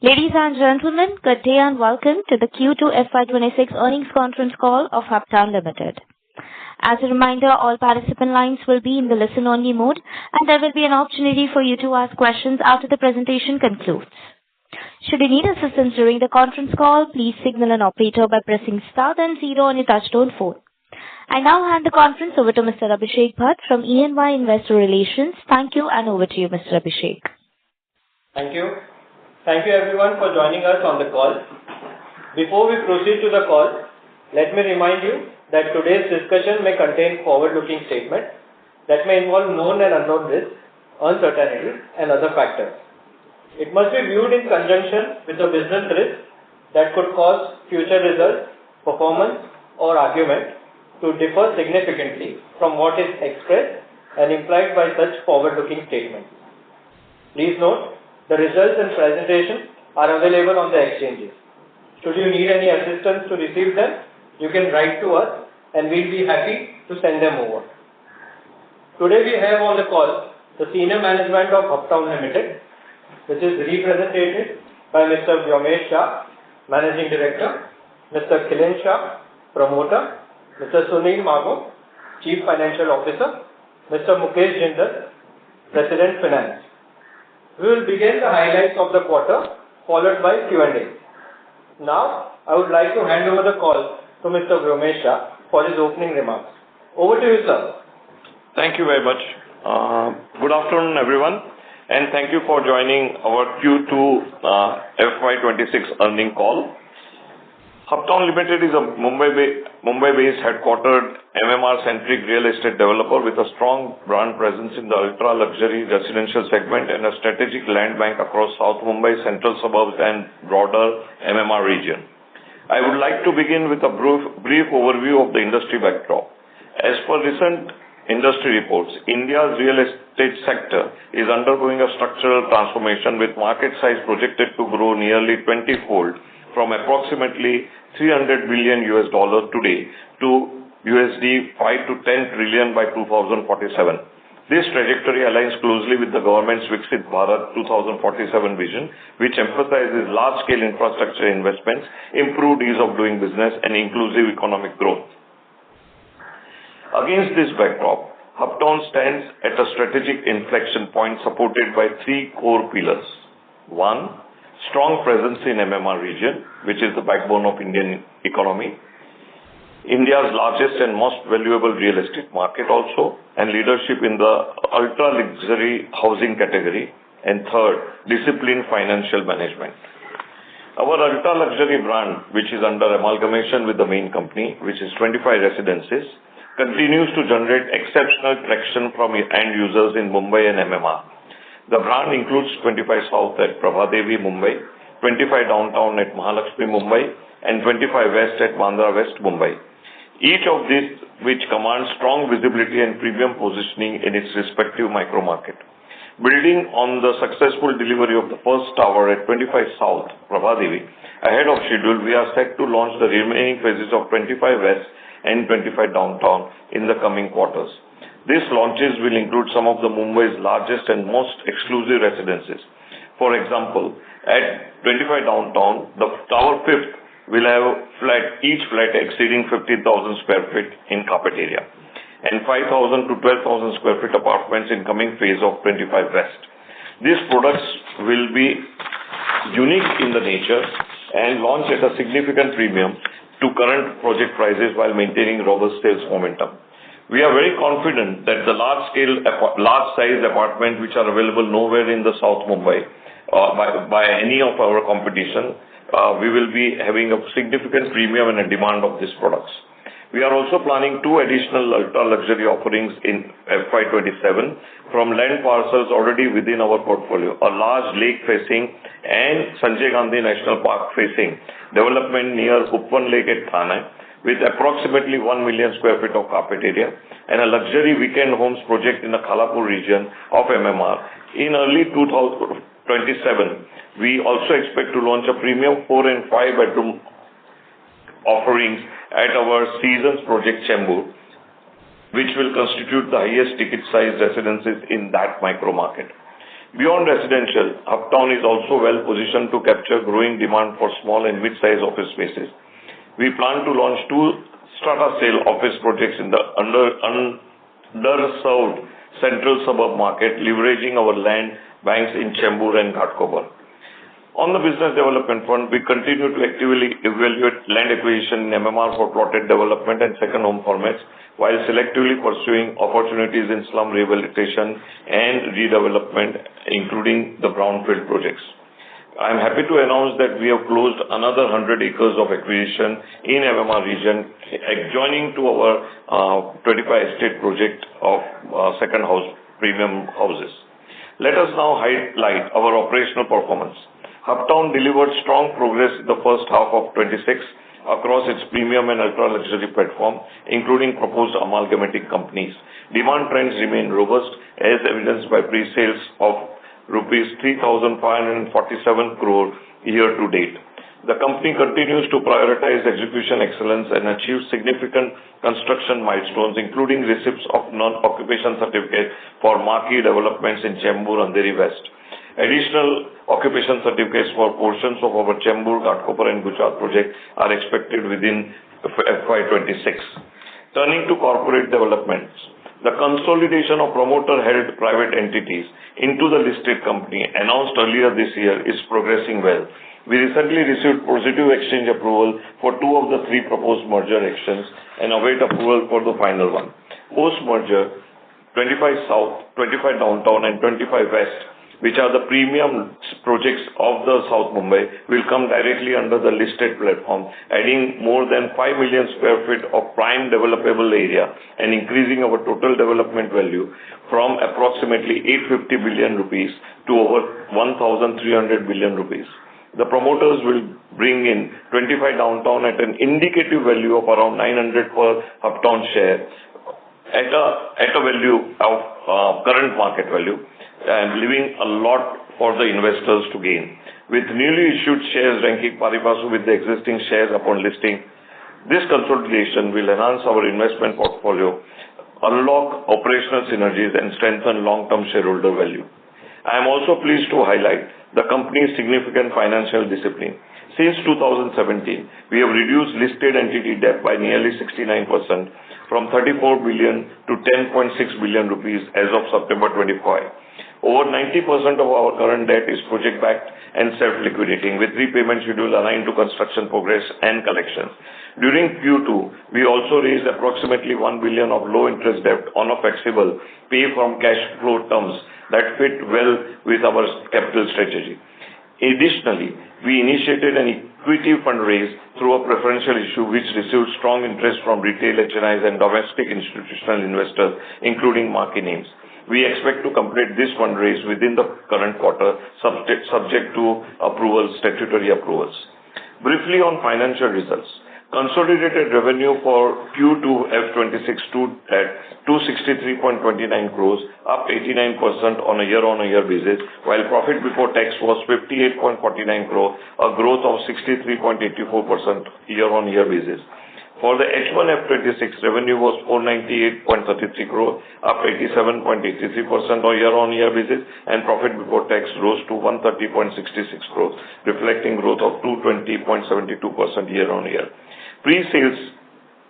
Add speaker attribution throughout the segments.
Speaker 1: Ladies and gentlemen, good day and welcome to the Q2 FY26 earnings conference call of Hubtown Limited. As a reminder, all participant lines will be in the listen-only mode, and there will be an opportunity for you to ask questions after the presentation concludes. Should you need assistance during the conference call, please signal an operator by pressing star then zero on your touchtone phone. I now hand the conference over to Mr. Abhishek Bhatt from E&Y Investor Relations. Thank you, and over to you, Mr. Abhishek.
Speaker 2: Thank you. Thank you everyone for joining us on the call. Before we proceed to the call, let me remind you that today's discussion may contain forward-looking statements that may involve known and unknown risks, uncertainties, and other factors. It must be viewed in conjunction with the business risks that could cause future results, performance, or argument to differ significantly from what is expressed and implied by such forward-looking statements. Please note, the results and presentation are available on the exchanges. Should you need any assistance to receive them, you can write to us and we'll be happy to send them over. Today we have on the call the senior management of Hubtown Limited, which is represented by Mr. Vyomesh Shah, Managing Director, Mr. Khilin Shah, Promoter, Mr. Sunil Mago, Chief Financial Officer, Mr. Mukesh Jindal, President Finance. We will begin the highlights of the quarter, followed by Q&A. Now, I would like to hand over the call to Mr. Vyomesh Shah for his opening remarks. Over to you, sir.
Speaker 3: Thank you very much. Good afternoon, everyone, and thank you for joining our Q2 FY26 earning call. Hubtown Limited is a Mumbai-based headquartered MMR-centric real estate developer with a strong brand presence in the ultra-luxury residential segment and a strategic land bank across South Mumbai, central suburbs and broader MMR region. I would like to begin with a brief overview of the industry backdrop. As per recent industry reports, India's real estate sector is undergoing a structural transformation with market size projected to grow nearly 20-fold from approximately $300 billion today to $5 to 10 trillion by 2047. This trajectory aligns closely with the government's Viksit Bharat 2047 vision, which emphasizes large-scale infrastructure investments, improved ease of doing business, and inclusive economic growth. Against this backdrop, Hubtown stands at a strategic inflection point supported by three core pillars. One, strong presence in MMR region, which is the backbone of Indian economy, India's largest and most valuable real estate market also, and leadership in the ultra-luxury housing category, and third, disciplined financial management. Our ultra-luxury brand, which is under amalgamation with the main company, which is 25 Residences, continues to generate exceptional traction from end users in Mumbai and MMR. The brand includes 25 South at Prabhadevi, Mumbai, 25 Downtown at Mahalakshmi, Mumbai, and 25 West at Bandra West, Mumbai. Each of these which commands strong visibility and premium positioning in its respective micro-market. Building on the successful delivery of the first tower at 25 South, Prabhadevi, ahead of schedule, we are set to launch the remaining phases of 25 West and 25 Downtown in the coming quarters. These launches will include some of the Mumbai's largest and most exclusive residences. For example, at 25 Downtown, the Tower 5th will have each flat exceeding 50,000 square feet in carpet area and 5,000 to 12,000 square feet apartments in coming phase of 25 West. These products will be unique in the nature and launch at a significant premium to current project prices while maintaining robust sales momentum. We are very confident that the large-size apartments which are available nowhere in the South Mumbai by any of our competition, we will be having a significant premium and a demand of these products. We are also planning two additional ultra-luxury offerings in FY27 from land parcels already within our portfolio, a large lake-facing and Sanjay Gandhi National Park-facing development near Uppan Lake at Thane, with approximately 1 million square feet of carpet area, and a luxury weekend homes project in the Khalapur region of MMR. In early 2027, we also expect to launch a premium 4 and 5 bedroom offerings at our Seasons project Chembur, which will constitute the highest ticket size residences in that micro market. Beyond residential, Hubtown is also well positioned to capture growing demand for small and mid-sized office spaces. We plan to launch 2 strata sale office projects in the underserved central suburb market, leveraging our land banks in Chembur and Ghatkopar. On the business development front, we continue to actively evaluate land acquisition in MMR for plotted development and second home formats, while selectively pursuing opportunities in slum rehabilitation and redevelopment, including the brownfield projects. I am happy to announce that we have closed another 100 acres of acquisition in MMR region, adjoining to our 25 estate project of second house premium houses. Let us now highlight our operational performance. Hubtown delivered strong progress in the first half of 26 across its premium and ultra-luxury platform, including proposed amalgamating companies. Demand trends remain robust, as evidenced by pre-sales of rupees 3,547 crore year to date. The company continues to prioritize execution excellence and achieve significant construction milestones, including receipts of non-occupation certificate for marquee developments in Chembur and Andheri West. Additional occupation certificates for portions of our Chembur, Ghatkopar and Gujarat project are expected within FY26. Turning to corporate developments, the consolidation of promoter-held private entities into the listed company announced earlier this year is progressing well. We recently received positive exchange approval for 2 of the 3 proposed merger actions and await approval for the final one. Post-merger, 25 South, 25 Downtown and 25 West, which are the premium projects of the South Mumbai, will come directly under the listed platform, adding more than 5 million square feet of prime developable area and increasing our total development value from approximately 850 billion rupees to over 1,300 billion rupees. The promoters will bring in 25 Downtown at an indicative value of around 900 per Hubtown share at a value of current market value, and leaving a lot for the investors to gain. With newly issued shares ranking pari passu with the existing shares upon listing, this consolidation will enhance our investment portfolio, unlock operational synergies and strengthen long-term shareholder value. I am also pleased to highlight the company's significant financial discipline. Since 2017, we have reduced listed entity debt by nearly 69%, from 34 billion to 10.6 billion rupees as of September 25. Over 90% of our current debt is project-backed and self-liquidating, with repayment schedule aligned to construction progress and collections. During Q2, we also raised approximately 1 billion of low-interest debt on a flexible pay-from-cash flow terms that fit well with our capital strategy. Additionally, we initiated an equity fundraise through a preferential issue which received strong interest from retail HNIs and domestic institutional investors, including marquee names. We expect to complete this fundraise within the current quarter, subject to statutory approvals. Briefly on financial results. Consolidated revenue for Q2 F26 stood at 263.29 crores, up 89% on a year-on-year basis, while profit before tax was 58.49 crore, a growth of 63.84% year-on-year basis. For the H1 F26, revenue was 498.33 crore, up 87.83% on year-on-year basis, and profit before tax rose to 130.66 crore, reflecting growth of 220.72% year-on-year. Pre-sales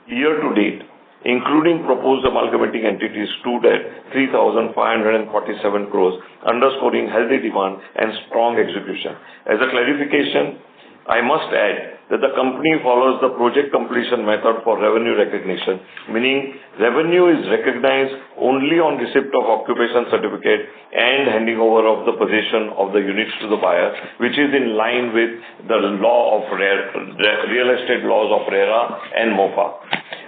Speaker 3: year to date, including proposed amalgamating entities, stood at 3,547 crores, underscoring healthy demand and strong execution. As a clarification, I must add that the company follows the project completion method for revenue recognition, meaning revenue is recognized only on receipt of occupation certificate and handing over of the possession of the units to the buyer, which is in line with the real estate laws of RERA and MOFA.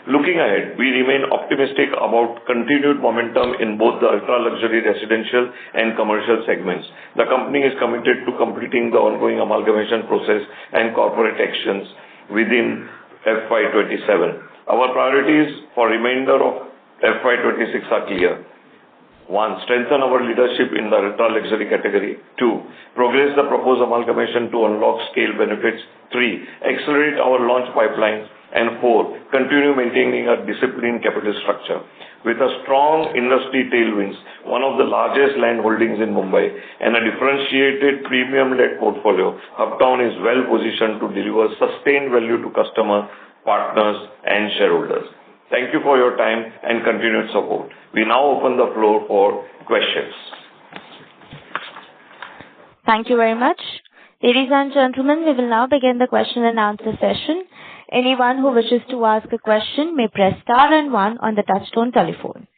Speaker 3: Looking ahead, we remain optimistic about continued momentum in both the ultra-luxury residential and commercial segments. The company is committed to completing the ongoing amalgamation process and corporate actions within FY27. Our priorities for remainder of FY26 are clear. 1. Strengthen our leadership in the ultra-luxury category. 2. Progress the proposed amalgamation to unlock scale benefits. 3. Accelerate our launch pipeline. And 4, continue maintaining a disciplined capital structure. With a strong industry tailwinds, one of the largest land holdings in Mumbai, and a differentiated premium-led portfolio, Hubtown is well positioned to deliver sustained value to customers, partners, and shareholders. Thank you for your time and continued support. We now open the floor for questions.
Speaker 1: Thank you very much. Ladies and gentlemen, we will now begin the question and answer session. Anyone who wishes to ask a question may press star and 1 on the touchtone telephone.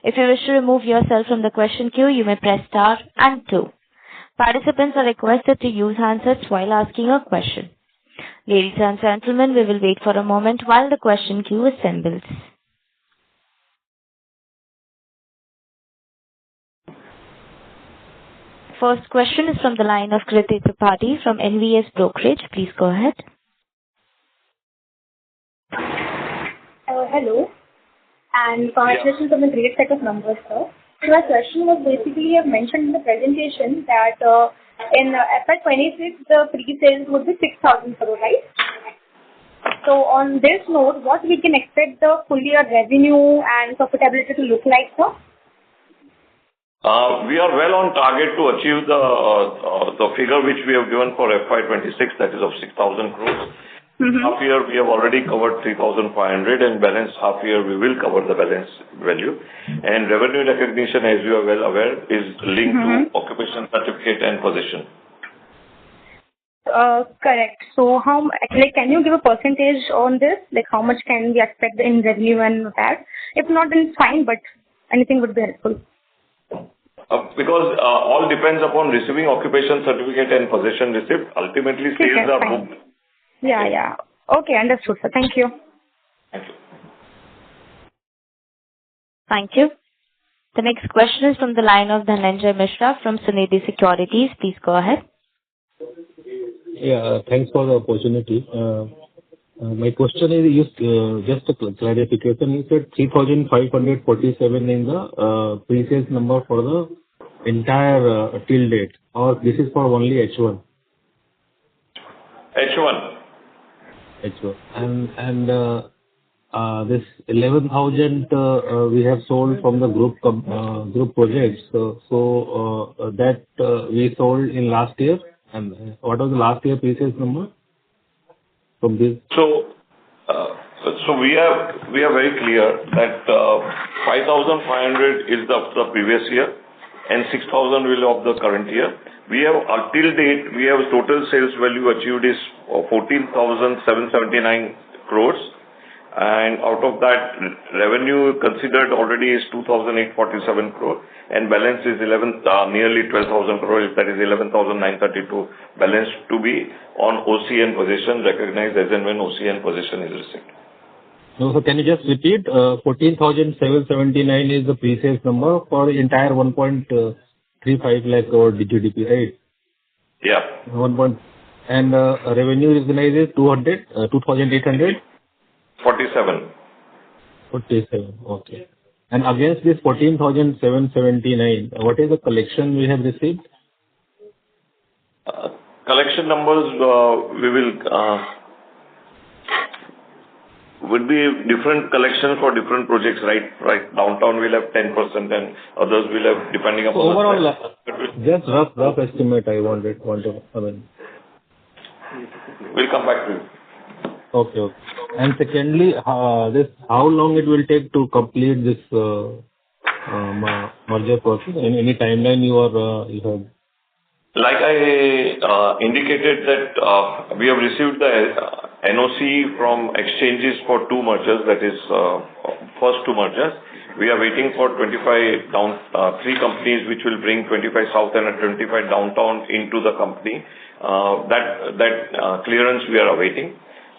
Speaker 1: If you wish to remove yourself from the question queue, you may press star and 2. Participants are requested to use handsets while asking a question. Ladies and gentlemen, we will wait for a moment while the question queue assembles. First question is from the line of Kriti Tripathi from NVS Brokerage. Please go ahead.
Speaker 4: Hello, and congratulations on the great set of numbers, sir. So my question was basically, you have mentioned in the presentation that in FY26, the pre-sales would be 6,000 crore, right? So on this note, what we can expect the full year revenue and profitability to look like, sir?
Speaker 3: We are well on target to achieve the figure which we have given for FY26, that is of 6,000 crores. Half year we have already covered 3,500, and balance half year we will cover the balance value. And revenue recognition, as you are well aware, is linked to occupation certificate and possession.
Speaker 4: Correct. So how, like, can you give a percentage on this? Like, how much can we expect in revenue and that? If not, then it's fine, but anything would be helpful.
Speaker 3: Because all depends upon receiving occupation certificate and possession receipt. Ultimately, sales are booked.
Speaker 4: Yeah. Okay, understood, sir. Thank you.
Speaker 3: Thank you.
Speaker 1: Thank you. The next question is from the line of Dhananjay Mishra from Sunidhi Securities. Please go ahead.
Speaker 5: Yeah, thanks for the opportunity. My question is, just a clarification. You said 3,547 in the pre-sales number for the entire till date, or this is for only H1?
Speaker 3: H1.
Speaker 5: And this 11,000 we have sold from the group projects. So that we sold in last year. And what was the last year pre-sales number from this?
Speaker 3: So we are very clear that 5,500 is the previous year, and 6,000 will of the current year. We have till date, we have total sales value achieved is 14,779 crores, and out of that, revenue considered already is 2,847 crore, and balance is nearly 12,000 crore. That is 11,932 balance to be on OC and possession, recognized as and when OC and possession is received.
Speaker 5: No, so can you just repeat? 14,779 is the pre-sales number for the entire 1.35 lakh crore GDP, right?
Speaker 3: Yeah.
Speaker 5: And revenue recognized is 2,800?
Speaker 3: 47.
Speaker 5: 47, okay. And against this 14,779, what is the collection we have received?
Speaker 3: Collection numbers would be different collections for different projects, right? Downtown will have 10% and others will have, depending upon
Speaker 5: so overall, just rough estimate I wanted.
Speaker 3: We'll come back to you.
Speaker 5: Okay. And secondly, how long it will take to complete this merger process? Any timeline you have?
Speaker 3: Like I indicated that we have received the NOC from exchanges for 2 mergers, that is first 2 mergers. We are waiting for 25 3 companies which will bring 25 South and 25 Downtown into the company. That clearance we are awaiting.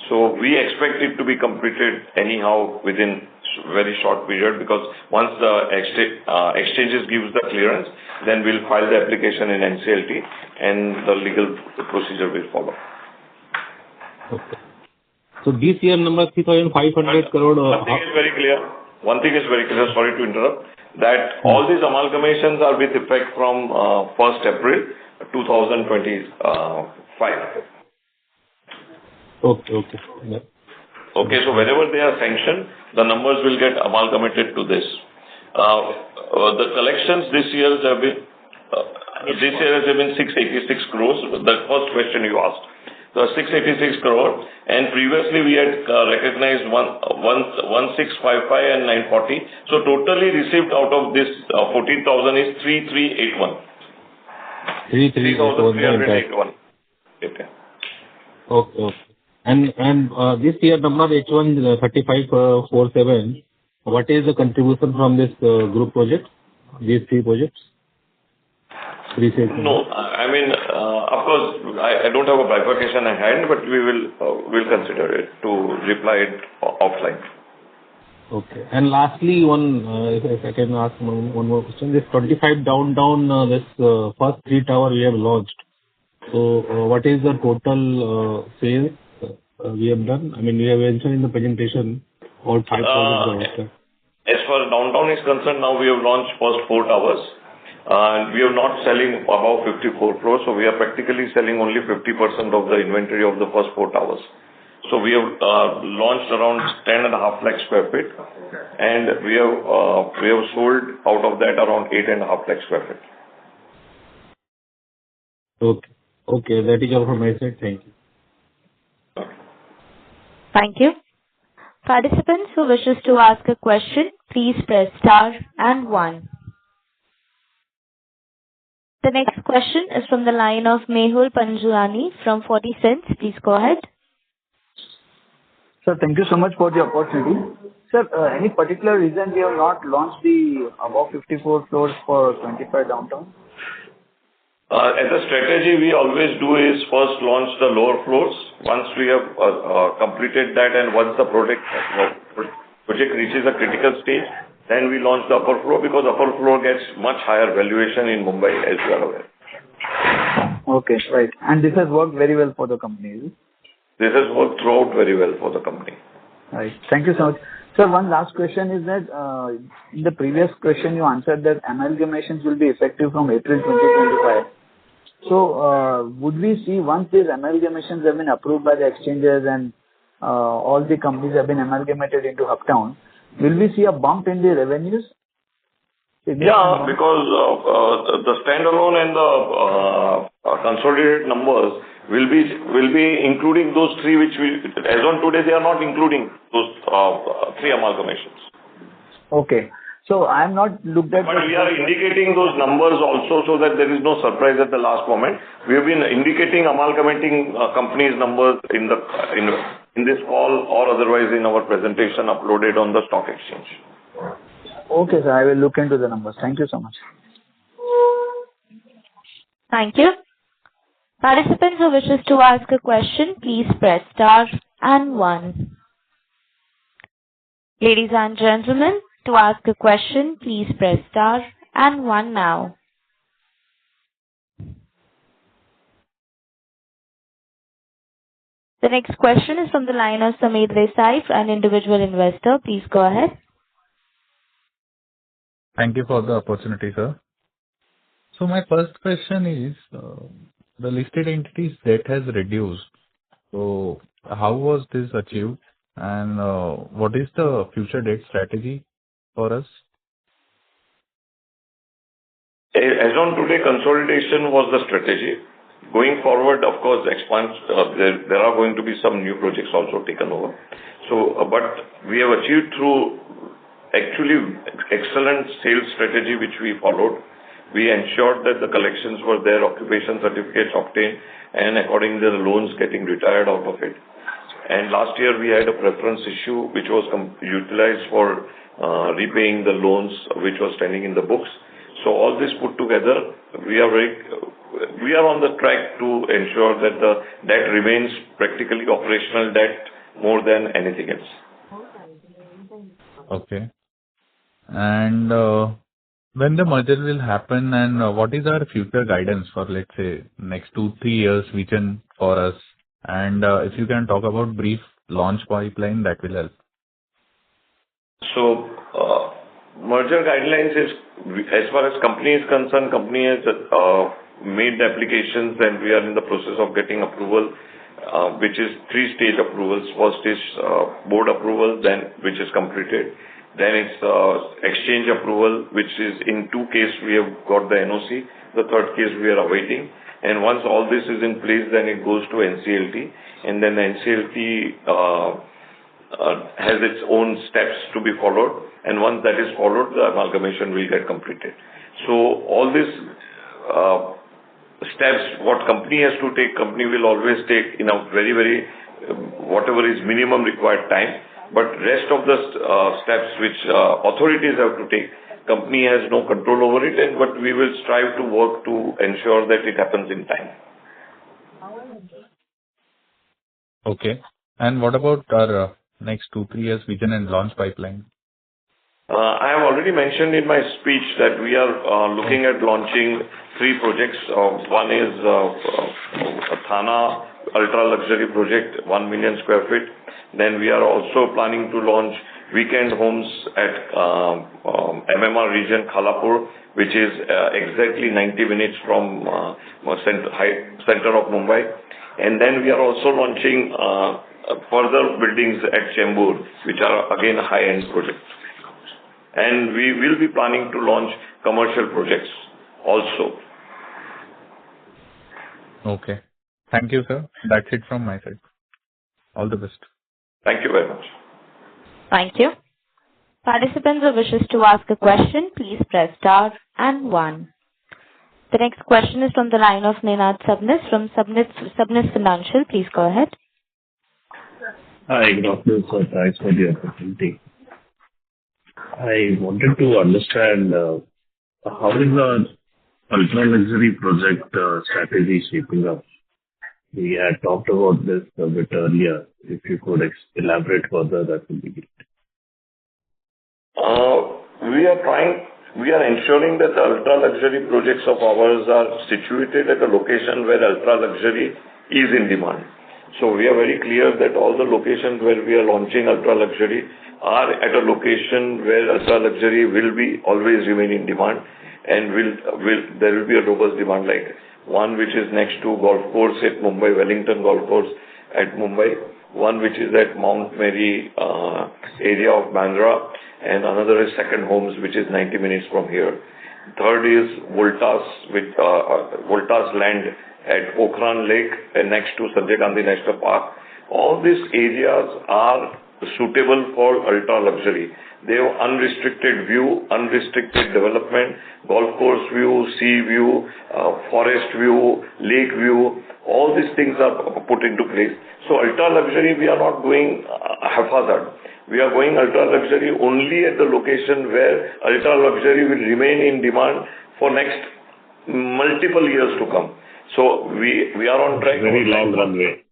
Speaker 3: So we expect it to be completed anyhow within very short period, because once the exchanges gives the clearance, then we'll file the application in NCLT and the legal procedure will follow.
Speaker 5: Okay. So this year number 3,500 crore.
Speaker 3: One thing is very clear, sorry to interrupt, that all these amalgamations are with effect from 1st April 2025.
Speaker 5: Okay. Yeah.
Speaker 3: Okay, so wherever they are sanctioned, the numbers will get amalgamated to this. The collections this year have been 686 crores. The first question you asked. So 686 crore, and previously we had recognized 1655 and 940. So totally received out of this 14,000 is 3381. 3,381. Okay.
Speaker 5: Okay. And this year number H1 3547. What is the contribution from this group project? These three projects?
Speaker 3: No, I mean, of course, I don't have a bifurcation in hand, but we'll consider it to reply it offline.
Speaker 5: Okay. And lastly, if I can ask one more question. This 25 downtown, this first 3 tower we have launched. So, what is the total sales we have done? I mean, we have mentioned in the presentation about 5,000.
Speaker 3: As far as downtown is concerned, now we have launched first 4 towers. And we are not selling above 54 crores, so we are practically selling only 50% of the inventory of the first 4 towers. So we have launched around 10.5 lakh square feet, and we have sold out of that around 8.5 lakh square feet.
Speaker 5: Okay, that is all from my side. Thank you.
Speaker 1: Thank you. Participants who wishes to ask a question, please press star and 1. The next question is from the line of Mehul Panjwani from 40 Cents. Please go ahead.
Speaker 6: Sir, thank you so much for the opportunity. Sir, any particular reason we have not launched the above 54 floors for 25 downtown?
Speaker 3: As a strategy, we always do is first launch the lower floors. Once we have completed that and once the project reaches a critical stage, then we launch the upper floor, because upper floor gets much higher valuation in Mumbai, as you are aware.
Speaker 6: Okay, right. And this has worked very well for the company, is it?
Speaker 3: This has worked throughout very well for the company.
Speaker 6: Right. Thank you so much. Sir, one last question is that in the previous question you answered that amalgamations will be effective from April 2025. So, would we see once these amalgamations have been approved by the exchanges and all the companies have been amalgamated into Hubtown, will we see a bump in the revenues?
Speaker 3: Yeah, because the standalone and the consolidated numbers will be including those 3 which as on today they are not including those 3 amalgamations.
Speaker 6: Okay. So I am not looked at.
Speaker 3: But we are indicating those numbers also so that there is no surprise at the last moment. We have been indicating amalgamating companies' numbers in this call or otherwise in our presentation uploaded on the stock exchange.
Speaker 6: Okay, sir. I will look into the numbers. Thank you so much.
Speaker 1: Thank you. Participants who wishes to ask a question, please press star and 1. Ladies and gentlemen, to ask a question, please press star and 1 now. The next question is from the line of Sameer Desai, an individual investor. Please go ahead.
Speaker 7: Thank you for the opportunity, sir. So my first question is, the listed entities debt has reduced. So how was this achieved, and what is the future debt strategy for us?
Speaker 3: As on today, consolidation was the strategy. Going forward, of course, there are going to be some new projects also taken over. So, but we have achieved through actually excellent sales strategy which we followed. We ensured that the collections were there, occupation certificates obtained, and according to the loans getting retired out of it. And last year we had a preference issue which was utilized for repaying the loans which was standing in the books. So all this put together, we are on the track to ensure that the debt remains practically operational debt more than anything else.
Speaker 7: Okay. And when the merger will happen, and what is our future guidance for, let's say, next 2-3 years vision for us? And if you can talk about brief launch pipeline, that will help.
Speaker 3: So, merger guidelines is, as far as company is concerned, company has made the applications and we are in the process of getting approval. which is 3-stage approvals. First is board approval, then which is completed. Then it's exchange approval, which is in 2 cases we have got the NOC. The 3rd case we are awaiting. And once all this is in place, then it goes to NCLT. And then the NCLT has its own steps to be followed. And once that is followed, the amalgamation will get completed. So all these steps, what company has to take, company will always take in a very, whatever is minimum required time. But rest of the steps which authorities have to take, company has no control over it, but we will strive to work to ensure that it happens in time.
Speaker 7: Okay. And what about our next 2-3 years vision and launch pipeline?
Speaker 3: I have already mentioned in my speech that we are looking at launching 3 projects. One is Thana ultra-luxury project, 1 million square feet. Then we are also planning to launch weekend homes at MMR region, Khalapur, which is exactly 90 minutes from center of Mumbai. And then we are also launching further buildings at Chembur, which are again high-end projects. And we will be planning to launch commercial projects also.
Speaker 7: Okay. Thank you, sir. That's it from my side. All the best.
Speaker 3: Thank you very much.
Speaker 1: Thank you. Participants who wishes to ask a question, please press star and 1. The next question is from the line of Ninad Sabnis from Sabnis Financial. Please go ahead.
Speaker 8: Hi, good afternoon, sir. Thanks for the opportunity. I wanted to understand how is the ultra-luxury project strategy shaping up? We had talked about this a bit earlier. If you could elaborate further, that would be great.
Speaker 3: We are ensuring that the ultra-luxury projects of ours are situated at a location where ultra-luxury is in demand. So we are very clear that all the locations where we are launching ultra-luxury are at a location where ultra-luxury will be always remain in demand, and there will be a robust demand, like one which is next to golf course at Mumbai, Wellington Golf Course at Mumbai, one which is at Mount Mary area of Bandra, and another is Second Homes, which is 90 minutes from here. Third is Voltas land at Pokhran Lake and next to Sanjay Gandhi National Park. All these areas are suitable for ultra-luxury. They have unrestricted view, unrestricted development, golf course view, sea view, forest view, lake view. All these things are put into place. So ultra-luxury, we are not going haphazard. We are going ultra-luxury only at the location where ultra-luxury will remain in demand for next multiple years to come. So we are on track.
Speaker 8: Very long runway.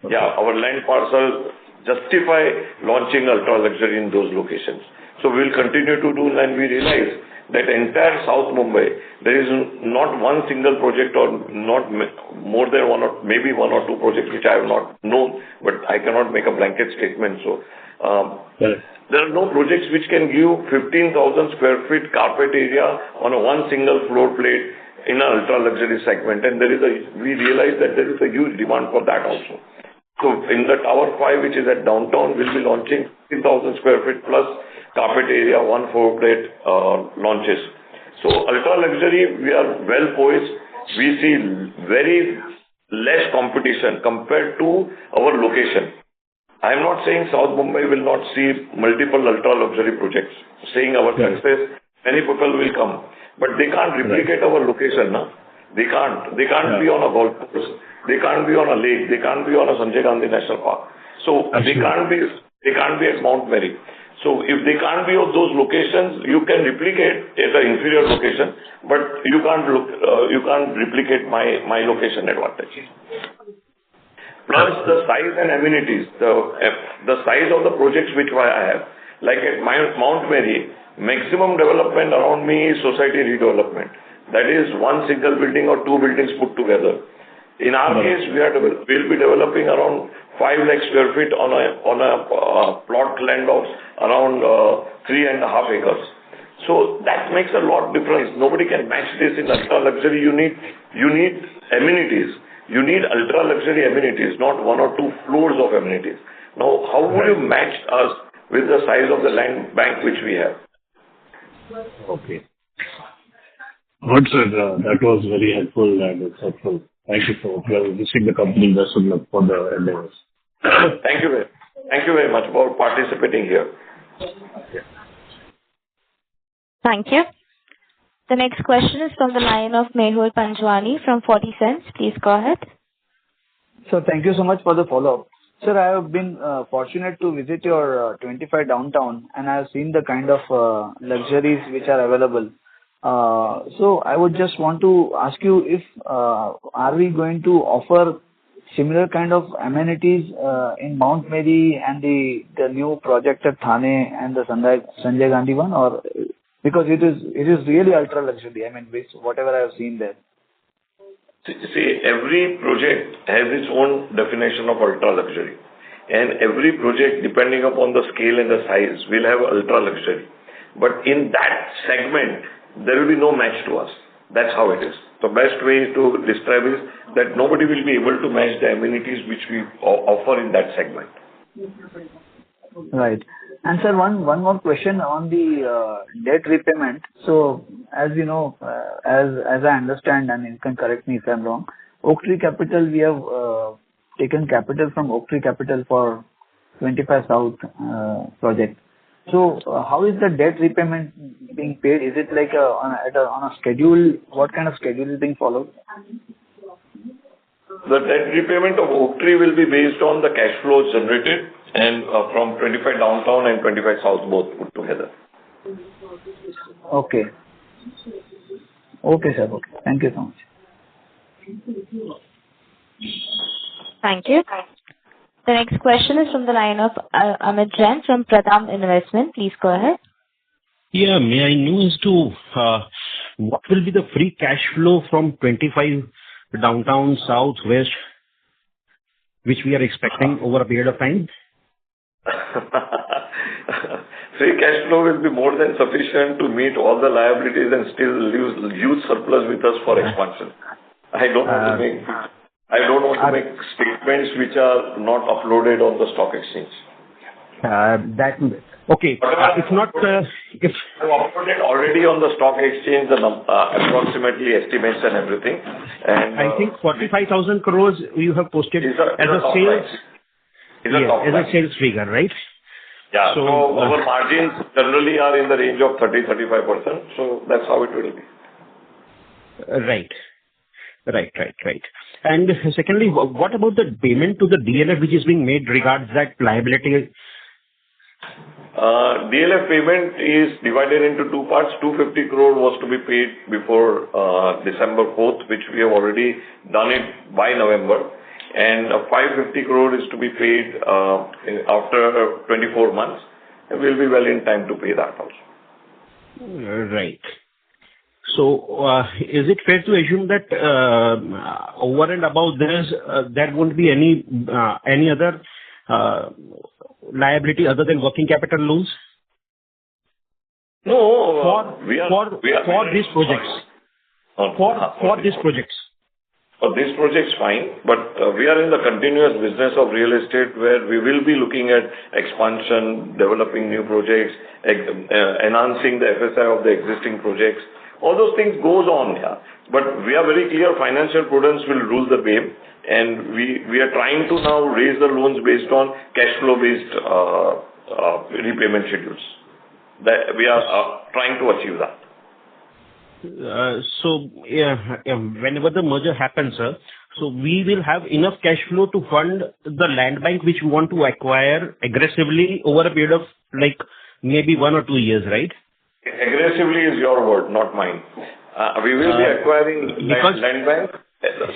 Speaker 3: Yeah, our land parcel justify launching ultra-luxury in those locations. So we will continue to do, and we realize that entire South Mumbai, there is not one single project or not more than one or maybe 1 or 2 projects which I have not known, but I cannot make a blanket statement. So there are no projects which can give 15,000 square feet carpet area on a one single floor plate in an ultra-luxury segment. And we realize that there is a huge demand for that also. So in the Tower 5, which is at downtown, we'll be launching 15,000 square feet plus carpet area, one floor plate launches. So ultra-luxury, we are well poised. We see very less competition compared to our location. I am not saying South Mumbai will not see multiple ultra-luxury projects. Saying our success, many people will come. But they can't replicate our location, no? They can't. They can't be on a golf course. They can't be on a lake. They can't be on a Sanjay Gandhi National Park. So they can't be at Mount Mary. So if they can't be on those locations, you can replicate at an inferior location, but you can't replicate my location advantage. Plus the size and amenities, the size of the projects which I have, like at Mount Mary, maximum development around me is society redevelopment. That is one single building or 2 buildings put together. In our case, we'll be developing around 5 lakh square feet on a plot land of around 3.5 acres. So that makes a lot of difference. Nobody can match this in ultra luxury. You need amenities. you need ultra-luxury amenities, not one or two floors of amenities. Now, how would you match us with the size of the land bank which we have?
Speaker 8: Okay. Good, sir. That was very helpful and insightful. Thank you so much. Well, wishing the company best of luck for the endeavors.
Speaker 3: Thank you very much for participating here.
Speaker 1: Thank you. The next question is from the line of Mehul Panjwani from 40 Cents. Please go ahead.
Speaker 6: So thank you so much for the follow-up. Sir, I have been fortunate to visit your 25 downtown, and I have seen the kind of luxuries which are available. So I would just want to ask you if are we going to offer similar kind of amenities in Mount Mary and the new project at Thane and the Sanjay Gandhi one, or because it is really ultra luxury. I mean, whatever I have seen there.
Speaker 3: See, every project has its own definition of ultra luxury, and every project, depending upon the scale and the size, will have ultra luxury. But in that segment, there will be no match to us. That's how it is. The best way to describe is that nobody will be able to match the amenities which we offer in that segment.
Speaker 6: Right. And sir, one more question on the debt repayment. So, as you know, as I understand, and you can correct me if I'm wrong, Oaktree Capital, we have taken capital from Oaktree Capital for 25 South project. So, how is the debt repayment being paid? Is it like on a schedule? What kind of schedule is being followed?
Speaker 3: The debt repayment of Oaktree will be based on the cash flows generated and from 25 downtown and 25 south both put together.
Speaker 6: Okay. Okay, sir. Okay. Thank you so much.
Speaker 1: Thank you. The next question is from the line of Amit Jain from Pradam Investment. Please go ahead.
Speaker 9: Yeah, may I know as to what will be the free cash flow from 25 downtown, south, west, which we are expecting over a period of time?
Speaker 3: Free cash flow will be more than sufficient to meet all the liabilities and still leave huge surplus with us for expansion. I don't want to make statements which are not uploaded on the stock exchange.
Speaker 9: Okay. If not, if
Speaker 3: uploaded already on the stock exchange, the approximately estimates and everything. And
Speaker 9: I think 45,000 crores you have posted as a sales. As a sales figure, right?
Speaker 3: Yeah. So our margins generally are in the range of 30-35%. So that's how it will be.
Speaker 9: Right. And secondly, what about the payment to the DLF which is being made regards that liability?
Speaker 3: DLF payment is divided into two parts. 250 crore was to be paid before December 4th, which we have already done it by November. And 550 crore is to be paid after 24 months. And we'll be well in time to pay that also.
Speaker 9: Right. So, is it fair to assume that over and above this, there won't be any other liability other than working capital loans?
Speaker 3: No,
Speaker 9: for these projects. For these projects.
Speaker 3: For these projects, fine. But we are in the continuous business of real estate where we will be looking at expansion, developing new projects, enhancing the FSI of the existing projects. All those things goes on, yeah. But we are very clear financial prudence will rule the game, and we are trying to now raise the loans based on cash flow based repayment schedules. That we are trying to achieve that.
Speaker 9: Whenever the merger happens, sir, so we will have enough cash flow to fund the land bank which we want to acquire aggressively over a period of like maybe 1 or 2 years, right?
Speaker 3: Aggressively is your word, not mine. We will be acquiring land bank.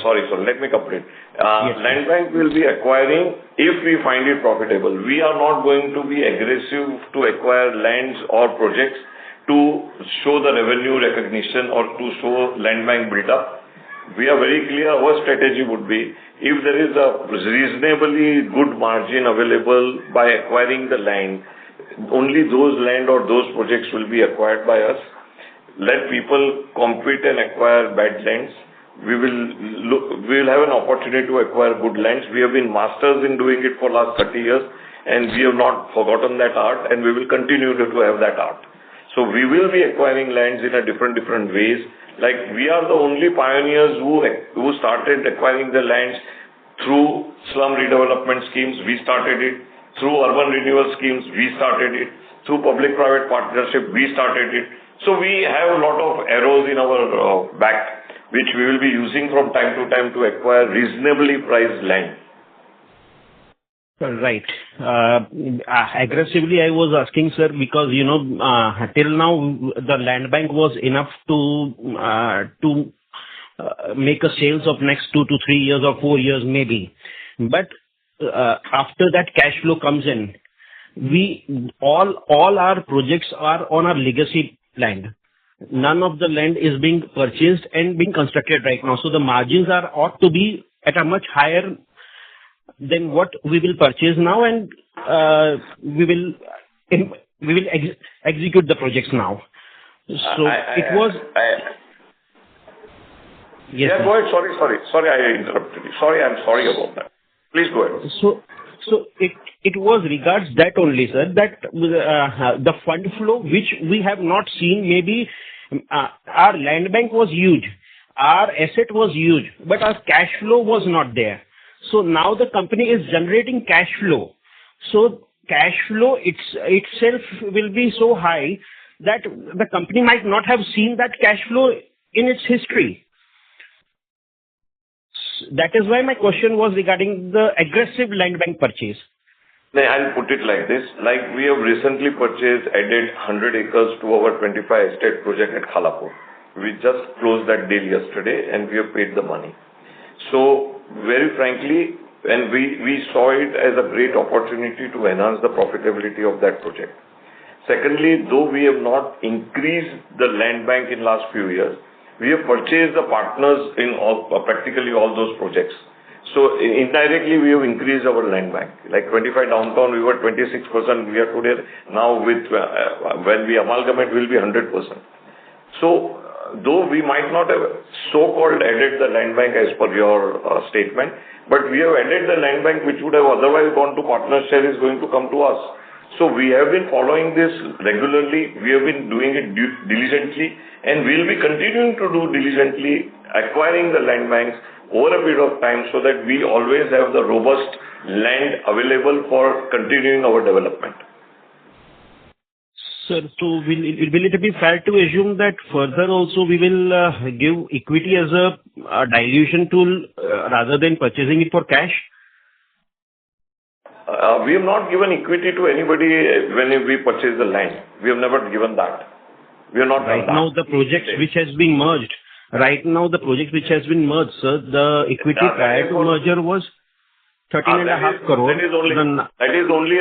Speaker 3: Sorry, let me complete.
Speaker 9: Yes,
Speaker 3: land bank will be acquiring if we find it profitable. We are not going to be aggressive to acquire lands or projects to show the revenue recognition or to show land bank build up. We are very clear our strategy would be if there is a reasonably good margin available by acquiring the land, only those land or those projects will be acquired by us. Let people compete and acquire bad lands. we will have an opportunity to acquire good lands. We have been masters in doing it for last 30 years, and we have not forgotten that art, and we will continue to have that art. So we will be acquiring lands in a different ways. Like, we are the only pioneers who started acquiring the lands through slum redevelopment schemes. We started it. Through urban renewal schemes, we started it. Through public-private partnership, we started it. So we have a lot of arrows in our back, which we will be using from time to time to acquire reasonably priced land.
Speaker 9: Right. Aggressively, I was asking, sir, because, till now, the land bank was enough to make a sales of next 2 to 3 years or 4 years maybe. But after that cash flow comes in, all our projects are on our legacy land. None of the land is being purchased and being constructed right now. So the margins ought to be at a much higher than what we will purchase now, and we will execute the projects now. So it was. Yes,
Speaker 3: yeah, go ahead. Sorry, I interrupted you. I'm sorry about that. Please go ahead.
Speaker 9: So it was regards that only, sir, that the fund flow which we have not seen, maybe our land bank was huge, our asset was huge, but our cash flow was not there. So now the company is generating cash flow. So cash flow itself will be so high that the company might not have seen that cash flow in its history. That is why my question was regarding the aggressive land bank purchase.
Speaker 3: I'll put it like this. Like, we have recently added 100 acres to our 25 estate project at Khalapur. We just closed that deal yesterday and we have paid the money. So, very frankly, and we saw it as a great opportunity to enhance the profitability of that project. Secondly, though we have not increased the land bank in last few years, we have purchased the partners in practically all those projects. So indirectly, we have increased our land bank. Like 25 downtown, we were 26%. We are today now with when we amalgamate, we'll be 100%. So though we might not have so-called added the land bank as per your statement, but we have added the land bank which would have otherwise gone to partner share is going to come to us. So we have been following this regularly. We have been doing it diligently, and we'll be continuing to do diligently, acquiring the land banks over a period of time so that we always have the robust land available for continuing our development.
Speaker 9: Sir, so will it be fair to assume that further also we will give equity as a dilution tool rather than purchasing it for cash?
Speaker 3: We have not given equity to anybody when we purchase the land. We have never given that. We are not
Speaker 9: right now. The projects which has been merged. Right now, the project which has been merged, sir, the equity prior to merger was 13.5 crore.
Speaker 3: That is only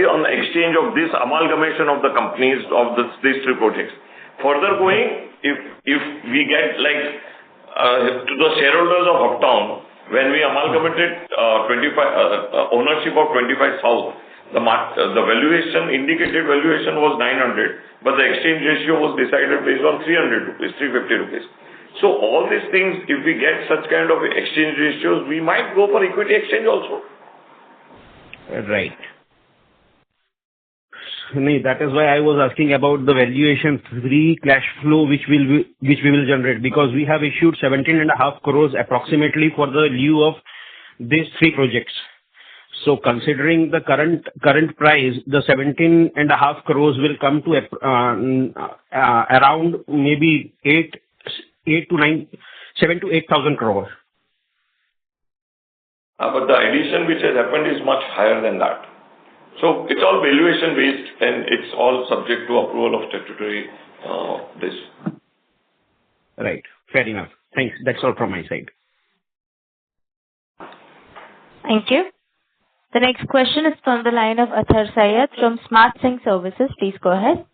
Speaker 3: on exchange of this amalgamation of the companies of these three projects. Further going, if we get to the shareholders of Hubtown, when we amalgamated ownership of 25 South, the indicated valuation was 900, but the exchange ratio was decided based on 300 rupees, 350 rupees. So all these things, if we get such kind of exchange ratios, we might go for equity exchange also.
Speaker 9: Right. That is why I was asking about the valuation free cash flow which we will generate, because we have issued 17.5 crores approximately for the lieu of these three projects. So considering the current price, the 17.5 crores will come to around maybe 7 to 8,000 crores.
Speaker 3: But the addition which has happened is much higher than that. So it's all valuation based and it's all subject to approval of statutory this.
Speaker 9: Right. Fair enough. Thanks. That's all from my side.
Speaker 1: Thank you. The next question is from the line of Athar Syed from Smart Sync Services. Please go ahead.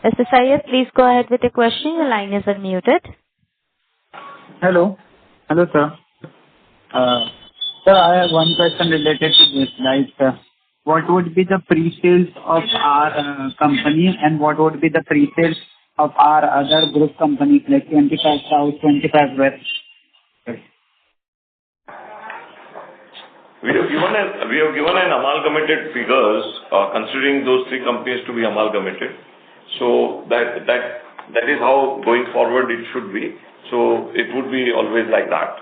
Speaker 1: Mr. Syed, please go ahead with your question. Your line is unmuted.
Speaker 6: Hello, sir. Sir, I have one question related to this.
Speaker 10: what would be the pre-sales of our company, and what would be the pre-sales of our other group companies like 25 South, 25 West?
Speaker 3: We have given an amalgamated figures, considering those three companies to be amalgamated. So that is how going forward it should be. So it would be always like that.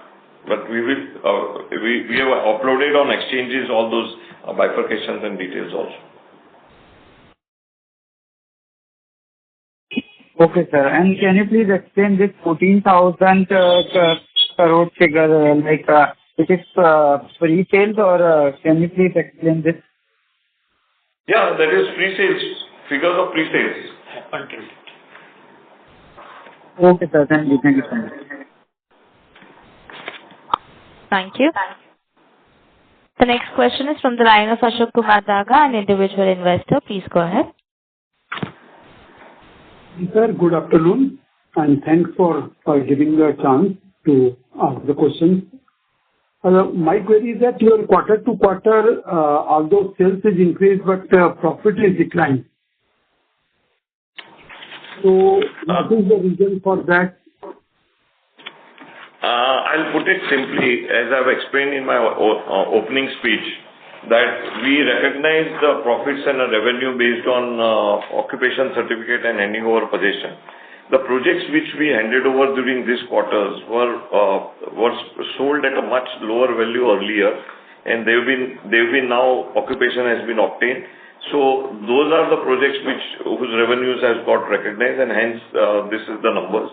Speaker 3: But we have uploaded on exchanges all those bifurcations and details also.
Speaker 10: Okay, sir. And can you please explain this 14,000 crore figure, like it is pre-sales, or can you please explain this?
Speaker 3: Yeah, that is pre-sales, figures of pre-sales.
Speaker 10: Okay, sir. Thank you. Thank you so much.
Speaker 1: Thank you. The next question is from the line of Ashok Kumar Daga, an individual investor. Please go ahead.
Speaker 11: Sir, good afternoon, and thanks for giving me a chance to ask the question. My query is that your quarter to quarter, although sales is increased, but profit is declined. So what is the reason for that?
Speaker 3: I'll put it simply, as I've explained in my opening speech, that we recognize the profits and the revenue based on occupation certificate and handing over possession. The projects which we handed over during these quarters were sold at a much lower value earlier, and they've been now occupation has been obtained. So those are the projects whose revenues has got recognized, and hence this is the numbers.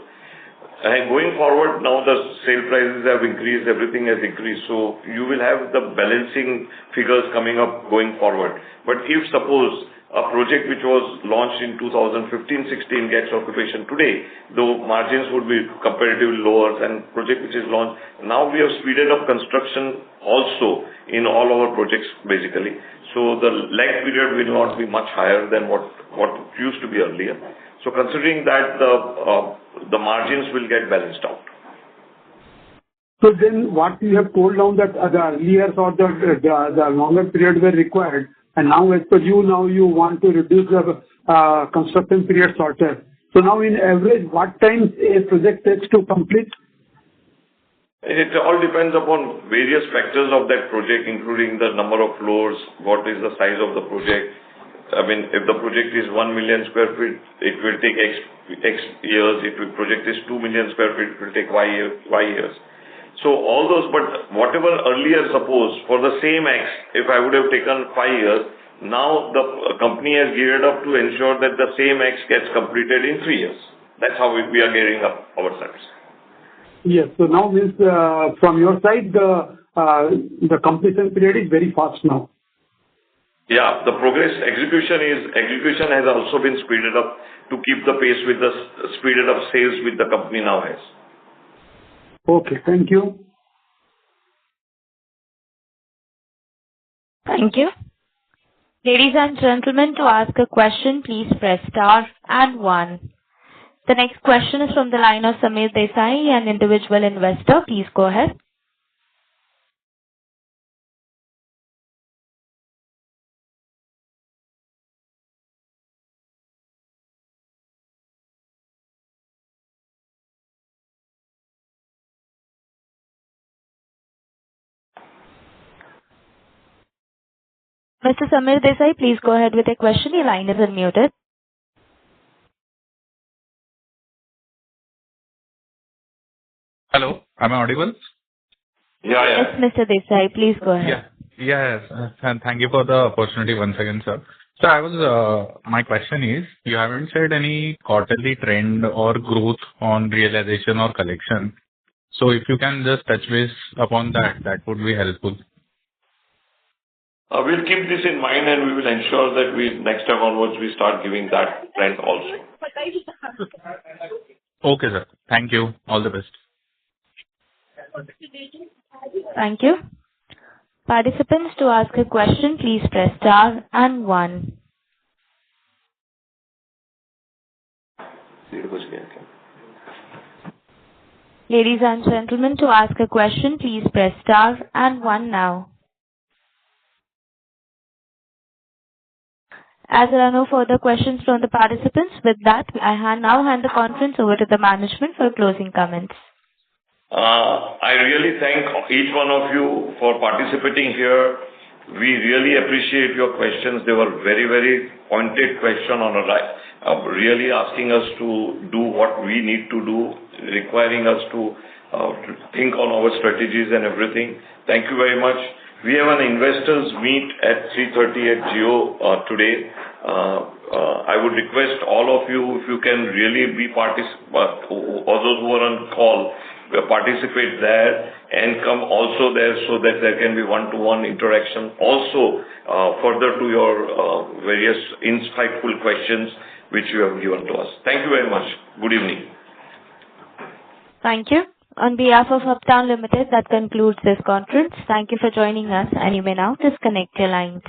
Speaker 3: And going forward, now the sale prices have increased, everything has increased, so you will have the balancing figures coming up going forward. But if suppose a project which was launched in 2015-16 gets occupation today, though margins would be comparatively lower than project which is launched. Now we have speeded up construction also in all our projects basically. So the lag period will not be much higher than what it used to be earlier. So considering that, the margins will get balanced out.
Speaker 11: So then what you have told now that the earlier or the longer period were required, and now as per you, now you want to reduce the construction period shorter. So now in average, what time a project takes to complete?
Speaker 3: It all depends upon various factors of that project, including the number of floors, what is the size of the project. I mean, if the project is 1 million square feet, it will take X years. If the project is 2 million square feet, it will take Y years. So all those, but whatever earlier, suppose for the same X, if I would have taken 5 years, now the company has geared up to ensure that the same X gets completed in 3 years. That's how we are gearing up ourselves.
Speaker 11: Yes. So now means from your side, the completion period is very fast now.
Speaker 3: Yeah, the execution has also been speeded up to keep the pace with the speeded up sales with the company now has.
Speaker 11: Okay, thank you.
Speaker 1: Thank you. Ladies and gentlemen, to ask a question, please press star and 1. The next question is from the line of Samir Desai, an individual investor. Please go ahead. Mr. Samir Desai, please go ahead with your question. Your line is unmuted.
Speaker 7: Hello, am I audible?
Speaker 3: Yeah.
Speaker 1: Yes, Mr. Desai, please go ahead.
Speaker 7: Yes. And thank you for the opportunity once again, sir. So my question is, you haven't said any quarterly trend or growth on realization or collection. So if you can just touch base upon that would be helpful.
Speaker 3: We'll keep this in mind, and we will ensure that next time onwards we start giving that trend also.
Speaker 7: Okay, sir. Thank you. All the best.
Speaker 1: Thank you. Participants, to ask a question, please press star and 1. Ladies and gentlemen, to ask a question, please press star and 1 now. As there are no further questions from the participants, with that, I now hand the conference over to the management for closing comments.
Speaker 3: I really thank each one of you for participating here. We really appreciate your questions. They were very, very pointed question on really asking us to do what we need to do, requiring us to think on our strategies and everything. Thank you very much. We have an investors meet at 3:30 at Jio today. I would request all of you, if you can really be all those who are on call, participate there and come also there so that there can be one-to-one interaction. Also, further to your various insightful questions which you have given to us. Thank you very much. Good evening.
Speaker 1: Thank you. On behalf of Hubtown Limited, that concludes this conference. Thank you for joining us, and you may now disconnect your lines.